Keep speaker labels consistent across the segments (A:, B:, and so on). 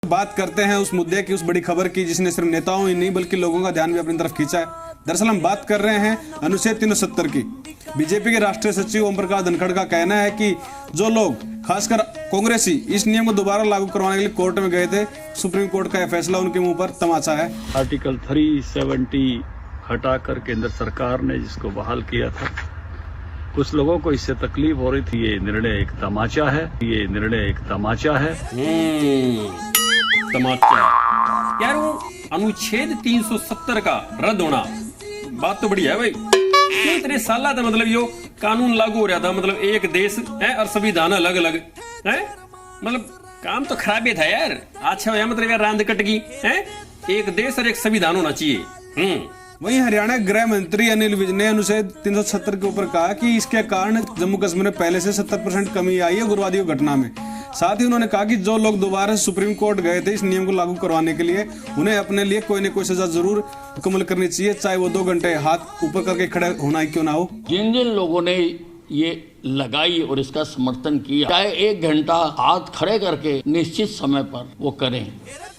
A: बात करते हैं उस मुद्दे की, उस बड़ी खबर की जिसने सिर्फ नेताओं ही नहीं बल्कि लोगों का ध्यान भी अपनी तरफ खींचा है। दरअसल हम बात कर रहे हैं अनुच्छेद 370 की। बीजेपी के राष्ट्रीय सचिव ओम प्रकाश धनखड़ का कहना है कि जो लोग खासकर कांग्रेसी इस नियम को दोबारा लागू करवाने के लिए कोर्ट में गए थे, सुप्रीम कोर्ट का यह फैसला उनके मुंह पर तमाचा है।
B: आर्टिकल 370 हटाकर केंद्र सरकार ने जिसको बहाल किया था, कुछ लोगों को इससे तकलीफ हो रही थी। ये निर्णय एक तमाचा है, ये निर्णय एक तमाचा है।
C: तमाचा यार, वो अनुच्छेद 370 का रद्द होना बात तो बढ़िया है भाई। क्यों इतने साल था, मतलब यो कानून लागू हो रहा था, मतलब एक देश है और संविधान अलग अलग है, मतलब काम तो खराब ही था यार। अच्छा होया मतलब यार रांद कट गई है, एक देश और एक संविधान होना चाहिए।
A: वहीं हरियाणा गृह मंत्री अनिल विज ने अनुच्छेद 370 के ऊपर कहा कि इसके कारण जम्मू कश्मीर में पहले से 70% कमी आई है उग्रवादी की घटना में। साथ ही उन्होंने कहा कि जो लोग दोबारा सुप्रीम कोर्ट गए थे इस नियम को लागू करवाने के लिए, उन्हें अपने लिए कोई न कोई सजा जरूर मुकम्मल करनी चाहिए, चाहे वो 2 घंटे हाथ ऊपर करके खड़े होना ही क्यों ना हो।
D: जिन जिन लोगों ने ये लगाई और इसका समर्थन किया, चाहे 1 घंटा हाथ खड़े करके निश्चित समय पर वो करें।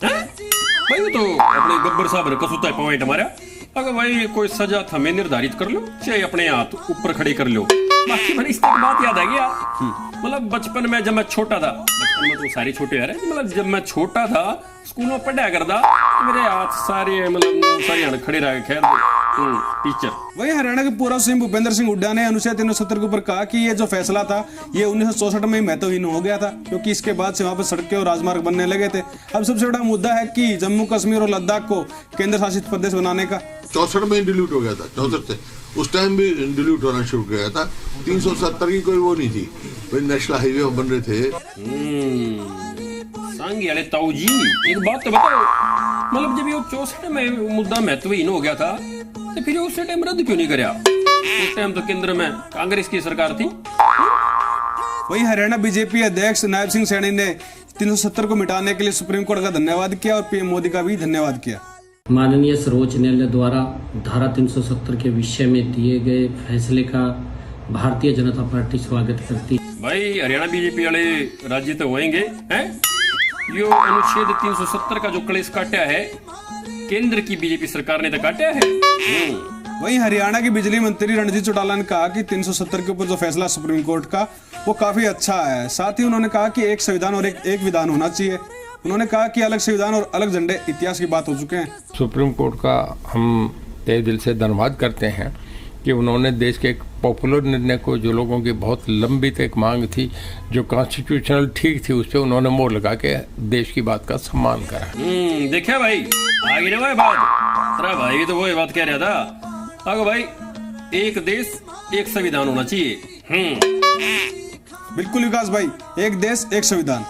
C: भाई वो तो अपने गब्बर साहब ने कसूता है पॉइंट हमारा। अगर भाई कोई सजा हमें निर्धारित कर लो, चाहे अपने हाथ ऊपर खड़े कर लो। बाकी मैंने इस तक बात याद आ गया, मतलब बचपन में जब मैं छोटा था, बचपन में तो सारे छोटे यार, मतलब जब मैं छोटा था स्कूल में पढ़ा करता, मेरे हाथ सारे मतलब सारे खड़े रह गए। खैर टीचर।
A: वहीं हरियाणा के पूर्व सीएम भूपेंद्र सिंह हुड्डा ने अनुच्छेद 370 के ऊपर कहा कि ये जो फैसला था ये 1964 में ही महत्वहीन हो गया था, क्योंकि इसके बाद से वहां पर सड़कें और राजमार्ग बनने लगे थे। अब सबसे बड़ा मुद्दा है कि जम्मू कश्मीर और लद्दाख को केंद्र शासित प्रदेश बनाने का।
E: 64 में डिलीट हो गया था, 64 से उस टाइम भी डिलीट होना शुरू किया था। 370 की कोई वो नहीं थी, नेशनल हाईवे बन रहे थे।
C: सांगी वाले ताऊ जी एक बात तो बताओ, मतलब जब ये 64 में मुद्दा महत्वहीन हो गया था तो फिर उस टाइम रद्द क्यों नहीं कराया? उस टाइम तो केंद्र में कांग्रेस की सरकार थी।
A: वहीं हरियाणा बीजेपी अध्यक्ष नायब सिंह सैनी ने 370 को मिटाने के लिए सुप्रीम कोर्ट का धन्यवाद किया और पीएम मोदी का भी धन्यवाद किया।
F: माननीय सर्वोच्च न्यायालय द्वारा धारा 370 के विषय में दिए गए फैसले का भारतीय जनता पार्टी स्वागत करती है।
C: भाई हरियाणा बीजेपी वाले राज्य तो होंगे हैं, यो अनुच्छेद 370 का जो कलेश काटा है केंद्र की बीजेपी सरकार ने तो काटा है।
A: वहीं हरियाणा की बिजली मंत्री रणजीत चौटाला ने कहा कि 370 के ऊपर जो फैसला सुप्रीम कोर्ट का वो काफी अच्छा है। साथ ही उन्होंने कहा कि एक संविधान और एक विधान होना चाहिए। उन्होंने कहा कि अलग संविधान और अलग झंडे इतिहास की बात हो चुके हैं।
G: सुप्रीम कोर्ट का हम तहे दिल से धन्यवाद करते हैं कि उन्होंने देश के एक पॉपुलर निर्णय को, जो लोगों की बहुत लंबी एक मांग थी, जो कॉन्स्टिट्यूशनल ठीक थी, उस पर उन्होंने मोहर लगा के देश की बात का सम्मान करा।
C: देखा भाई आगे ना वो बात, तेरा भाई भी तो वो बात कह रहा था। अगर भाई एक देश एक संविधान होना चाहिए।
A: बिल्कुल विकास भाई, एक देश एक संविधान।